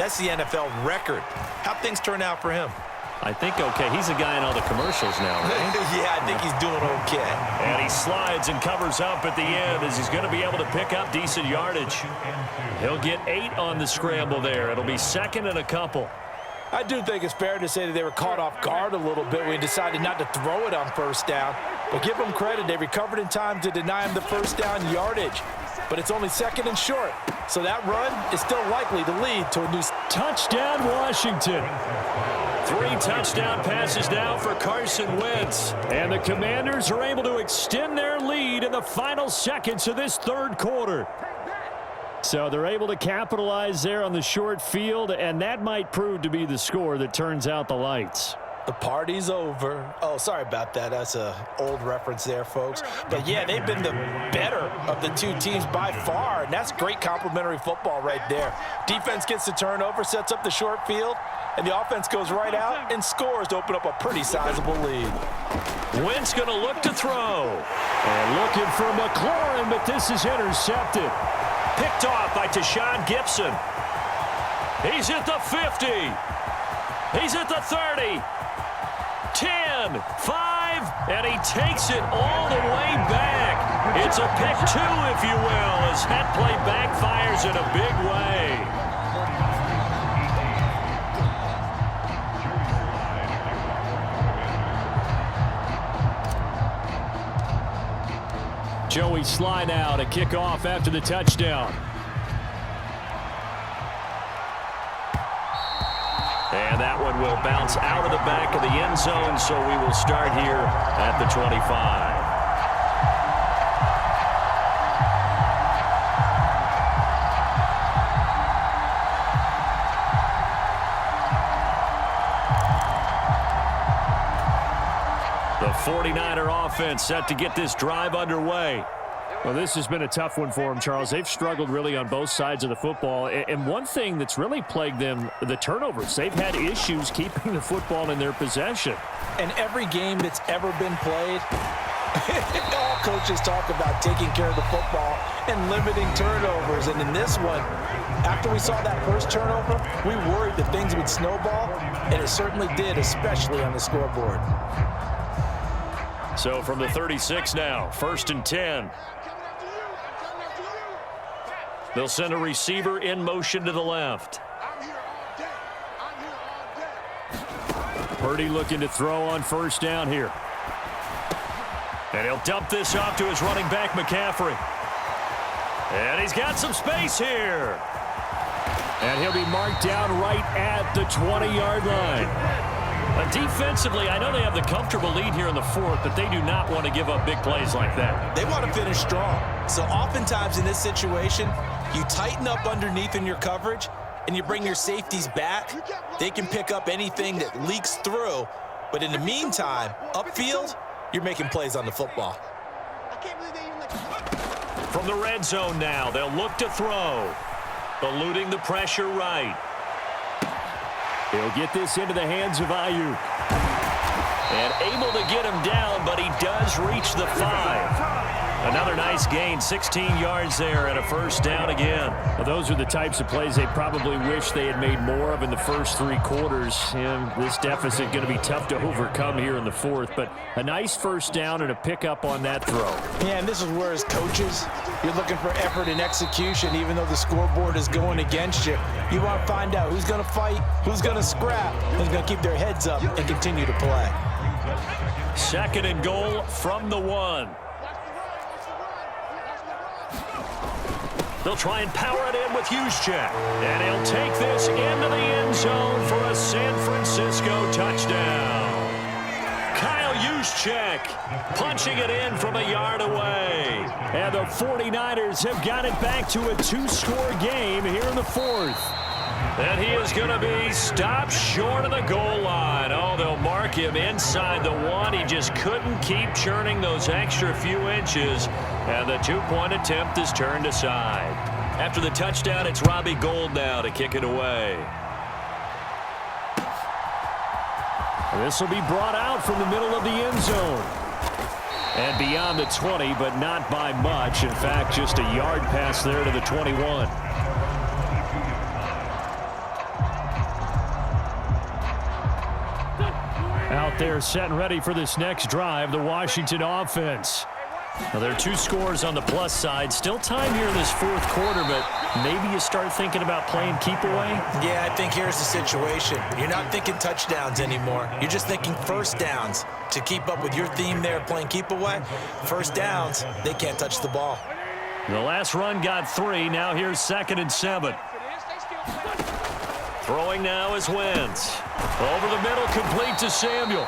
That's the NFL record. How'd things turn out for him? I think okay. He's a guy in all the commercials now, right? Yeah, I think he's doing okay. And he slides and covers up at the end as he's going to be able to pick up decent yardage. He'll get 8 on the scramble there. It'll be 2nd and a couple. I do think it's fair to say that they were caught off guard a little bit when he decided not to throw it on first down. But give them credit. They recovered in time to deny him the first down yardage. But it's only 2nd and short. So that run is still likely to lead to a new touchdown, Washington. 3 touchdown passes now for Carson Wentz. And the Commanders are able to extend their lead in the final seconds of this 3rd quarter. So they're able to capitalize there on the short field, and that might prove to be the score that turns out the lights. The party's over. Oh, sorry about that. That's an old reference there, folks. But, yeah, they've been the better of the 2 teams by far, and that's great complimentary football right there. Defense gets the turnover, sets up the short field, and the offense goes right out and scores to open up a pretty sizable lead. Wentz going to look to throw. And looking for McLaurin, but this is intercepted. Picked off by Tashawn Gibson. He's at the 50. He's at the 30. 10, 5, and he takes it all the way back. It's a pick 2, if you will, as that play backfires in a big way. Joey slide out, a kickoff after the touchdown. And that one will bounce out of the back of the end zone, so we will start here at the 25. The 49er offense set to get this drive underway. Well, this has been a tough one for them, Charles. They've struggled really on both sides of the football. And one thing that's really plagued them, the turnovers. They've had issues keeping the football in their possession. And every game that's ever been played, all coaches talk about taking care of the football and limiting turnovers. And in this one, after we saw that first turnover, we worried that things would snowball, and it certainly did, especially on the scoreboard. So from the 36 now, 1st and 10. They'll send a receiver in motion to the left. Purdy looking to throw on first down here. And he'll dump this off to his running back, McCaffrey. And he's got some space here. And he'll be marked down right at the 20-yard line. Defensively, I know they have the comfortable lead here in the 4th, but they do not want to give up big plays like that. They want to finish strong. So oftentimes in this situation, you tighten up underneath in your coverage, and you bring your safeties back. They can pick up anything that leaks through. But in the meantime, upfield, you're making plays on the football. From the red zone now, they'll look to throw. Eluding the pressure right. He'll get this into the hands of Ayuk. And able to get him down, but he does reach the 5. Another nice gain, 16 yards there and a first down again. Well, those are the types of plays they probably wish they had made more of in the first 3 quarters. And this deficit going to be tough to overcome here in the 4th. But a nice first down and a pickup on that throw. Yeah, and this is where as coaches, you're looking for effort and execution, even though the scoreboard is going against you. You want to find out who's going to fight, who's going to scrap, who's going to keep their heads up and continue to play. 2nd and goal from the 1. They'll try and power it in with Juszczyk. And he'll take this into the end zone for a San Francisco touchdown. Kyle Juszczyk punching it in from a yard away. And the 49ers have got it back to a 2-score game here in the 4th. And he is going to be stopped short of the goal line. Oh, they'll mark him inside the 1. He just couldn't keep churning those extra few inches. And the 2-point attempt is turned aside. After the touchdown, it's Robbie Gould now to kick it away. This will be brought out from the middle of the end zone. And beyond the 20, but not by much. In fact, just a yard pass there to the 21. there setting ready for this next drive, the Washington offense. Now, there are 2 scores on the plus side. Still time here in this fourth quarter, but maybe you start thinking about playing keep away? Yeah, I think here's the situation. You're not thinking touchdowns anymore. You're just thinking first downs. To keep up with your theme there, playing keep away, first downs, they can't touch the ball. The last run got 3. Now here's 2nd and 7. Throwing now is Wentz. Over the middle, complete to Samuel.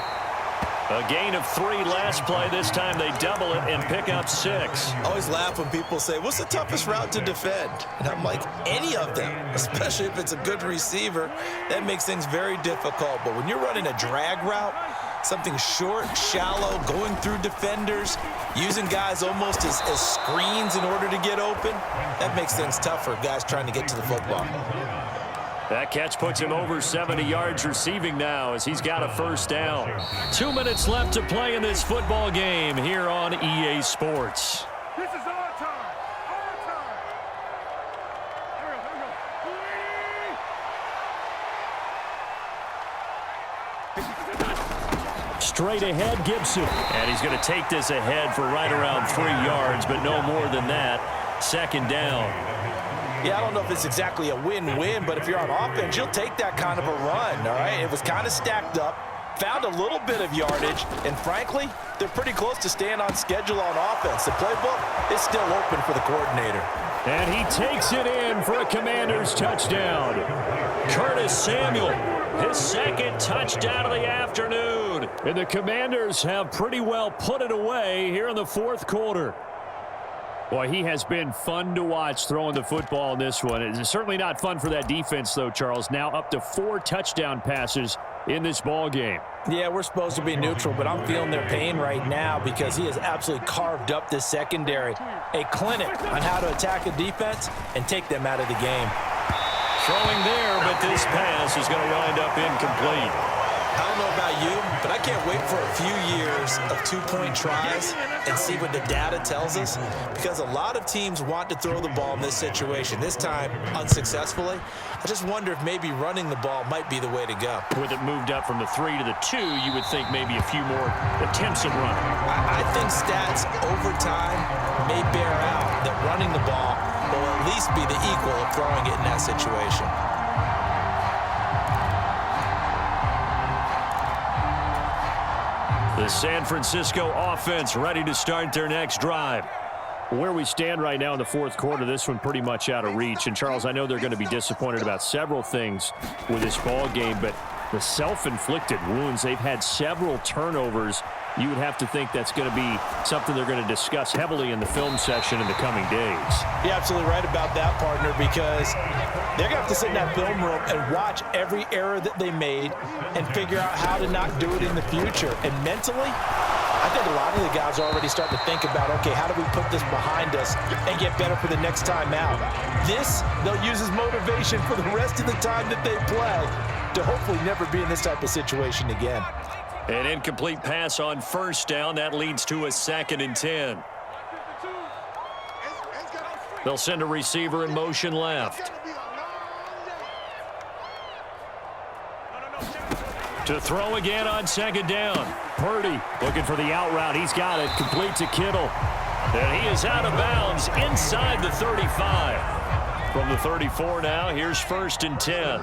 A gain of 3 last play. This time they double it and pick up 6. I always laugh when people say, what's the toughest route to defend? And I'm like, any of them, especially if it's a good receiver. That makes things very difficult. But when you're running a drag route, something short, shallow, going through defenders, using guys almost as screens in order to get open, that makes things tough for guys trying to get to the football. That catch puts him over 70 yards receiving now as he's got a first down. 2 minutes left to play in this football game here on EA Sports. This is our time. Our time. Here we go. Straight ahead, Gibson. And he's going to take this ahead for right around 3 yards, but no more than that. 2nd down. Yeah, I don't know if it's exactly a win-win, but if you're on offense, you'll take that kind of a run, all right? It was kind of stacked up, found a little bit of yardage, and frankly, they're pretty close to staying on schedule on offense. The playbook is still open for the coordinator. And he takes it in for a Commanders touchdown. Curtis Samuel, his 2nd touchdown of the afternoon. And the Commanders have pretty well put it away here in the fourth quarter. Boy, he has been fun to watch throwing the football in this one. It's certainly not fun for that defense, though, Charles. Now up to 4 touchdown passes in this ball game. Yeah, we're supposed to be neutral, but I'm feeling their pain right now because he has absolutely carved up this secondary. A clinic on how to attack a defense and take them out of the game. Throwing there, but this pass is going to wind up incomplete. I don't know about you, but I can't wait for a few years of 2-point tries and see what the data tells us, because a lot of teams want to throw the ball in this situation, this time unsuccessfully. I just wonder if maybe running the ball might be the way to go. With it moved up from the 3 to the 2, you would think maybe a few more attempts at running. I think stats over time may bear out that running the ball will at least be the equal of throwing it in that situation. The San Francisco offense ready to start their next drive. Where we stand right now in the fourth quarter, this one pretty much out of reach. And, Charles, I know they're going to be disappointed about several things with this ball game, but the self-inflicted wounds, they've had several turnovers. You would have to think that's going to be something they're going to discuss heavily in the film session in the coming days. You're absolutely right about that, partner, because they're going to have to sit in that film room and watch every error that they made and figure out how to not do it in the future. And mentally, I think a lot of the guys are already starting to think about, okay, how do we put this behind us and get better for the next time out? This, they'll use as motivation for the rest of the time that they play to hopefully never be in this type of situation again. An incomplete pass on first down. That leads to a 2nd and 10. They'll send a receiver in motion left. To throw again on 2nd down. Purdy looking for the out route. He's got it. Complete to Kittle. And he is out of bounds inside the 35. From the 34 now, here's 1st and 10.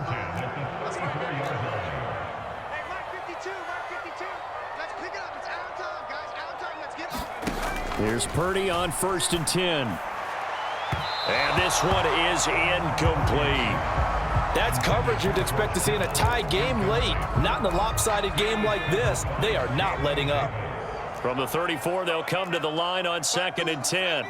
Here's Purdy on 1st and 10. And this one is incomplete. That's coverage you'd expect to see in a tie game late. Not in a lopsided game like this. They are not letting up. From the 34, they'll come to the line on 2nd and 10.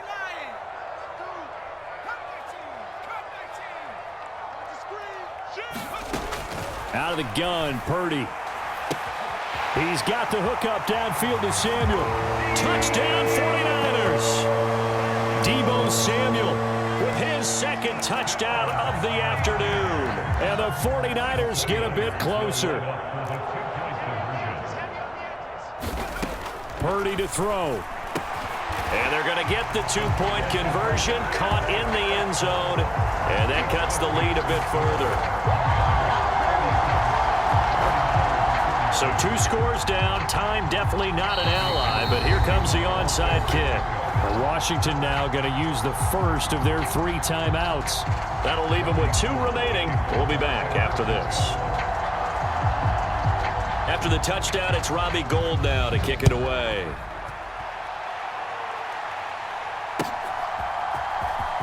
Out of the gun, Purdy. He's got the hook up downfield to Samuel. Touchdown, 49ers. Deebo Samuel with his 2nd touchdown of the afternoon. And the 49ers get a bit closer. Purdy to throw. And they're going to get the 2-point conversion, caught in the end zone. And that cuts the lead a bit further. So 2 scores down. Time definitely not an ally, but here comes the onside kick. Washington now going to use the first of their 3 timeouts. That'll leave them with 2 remaining. We'll be back after this. After the touchdown, it's Robbie Gould now to kick it away.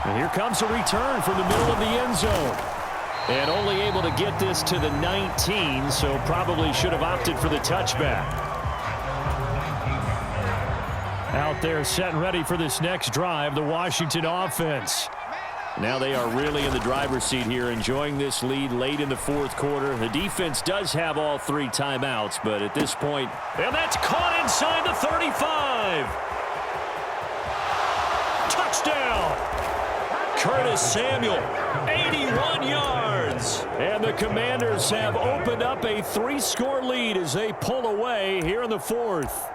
And here comes a return from the middle of the end zone. And only able to get this to the 19, so probably should have opted for the touchback. Out there set and ready for this next drive, the Washington offense. Now they are really in the driver's seat here, enjoying this lead late in the 4th quarter. The defense does have all 3 timeouts, but at this point... And that's caught inside the 35. Touchdown! Curtis Samuel, 81 yards. And the Commanders have opened up a 3-score lead as they pull away here in the 4th.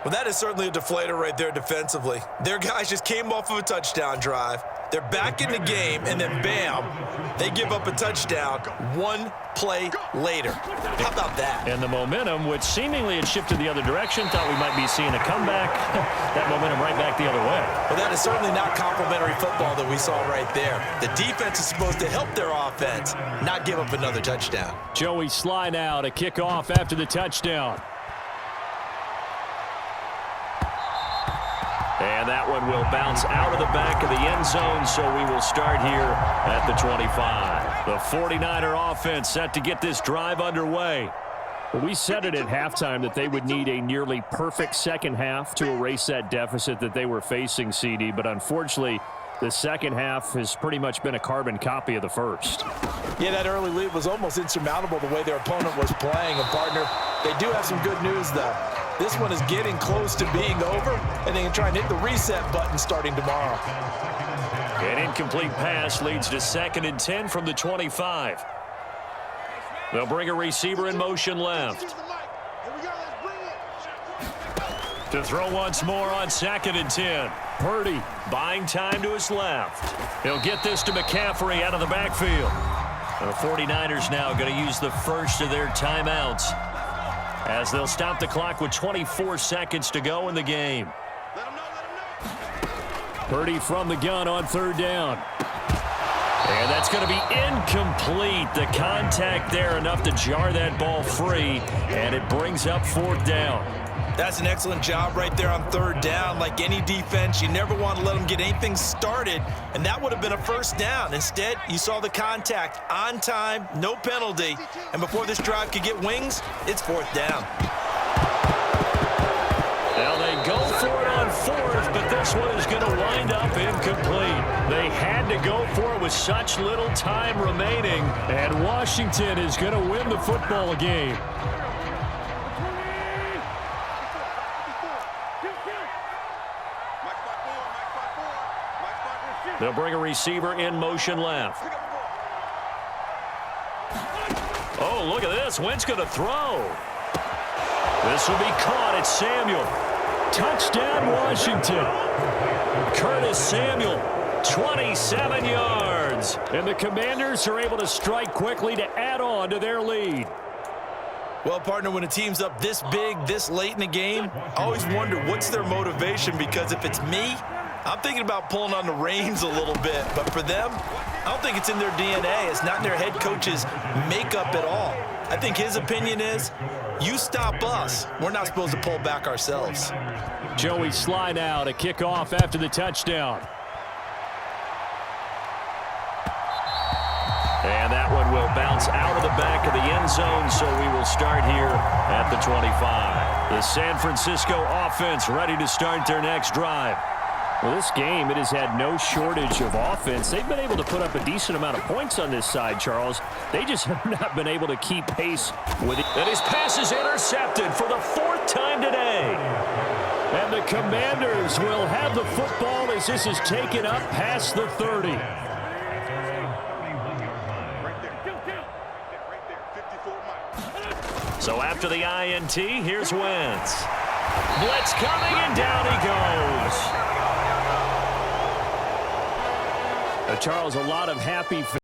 Well, that is certainly a deflator right there defensively. Their guys just came off of a touchdown drive. They're back in the game, and then bam, they give up a touchdown 1 play later. How about that? And the momentum, which seemingly had shifted the other direction, thought we might be seeing a comeback. That momentum right back the other way. Well, that is certainly not complimentary football that we saw right there. The defense is supposed to help their offense, not give up another touchdown. Joey Sly now to kick off after the touchdown. And that one will bounce out of the back of the end zone, so we will start here at the 25. The 49er offense set to get this drive underway. We said it at halftime that they would need a nearly perfect second half to erase that deficit that they were facing, CD, but unfortunately, the second half has pretty much been a carbon copy of the first. Yeah, that early lead was almost insurmountable the way their opponent was playing. And, partner, they do have some good news, though. This one is getting close to being over, and they can try and hit the reset button starting tomorrow. An incomplete pass leads to 2nd and 10 from the 25. They'll bring a receiver in motion left. To throw once more on 2nd and 10. Purdy buying time to his left. He'll get this to McCaffrey out of the backfield. The 49ers now going to use the first of their timeouts, as they'll stop the clock with 24 seconds to go in the game. Purdy from the gun on 3rd down. And that's going to be incomplete. The contact there enough to jar that ball free, and it brings up 4th down. That's an excellent job right there on 3rd down. Like any defense, you never want to let them get anything started, and that would have been a 1st down. Instead, you saw the contact on time, no penalty, and before this drive could get wings, it's 4th down. Now they go for it on 4th, but this one is going to wind up incomplete. They had to go for it with such little time remaining, and Washington is going to win the football game. They'll bring a receiver in motion left. Oh, look at this. Wentz going to throw. This will be caught. It's Samuel. Touchdown, Washington. Curtis Samuel, 27 yards. And the Commanders are able to strike quickly to add on to their lead. Well, partner, when a team's up this big, this late in the game, I always wonder what's their motivation, because if it's me, I'm thinking about pulling on the reins a little bit. But for them, I don't think it's in their DNA. It's not in their head coach's makeup at all. I think his opinion is, you stop us, we're not supposed to pull back ourselves. Joey Sly now to kick off after the touchdown. And that one will bounce out of the back of the end zone, so we will start here at the 25. The San Francisco offense ready to start their next drive. Well, this game, it has had no shortage of offense. They've been able to put up a decent amount of points on this side, Charles. They just have not been able to keep pace with it. And his pass is intercepted for the 4th time today. And the Commanders will have the football as this is taken up past the 30. So after the INT, here's Wentz. Blitz coming, and down he goes. Charles, a lot of happy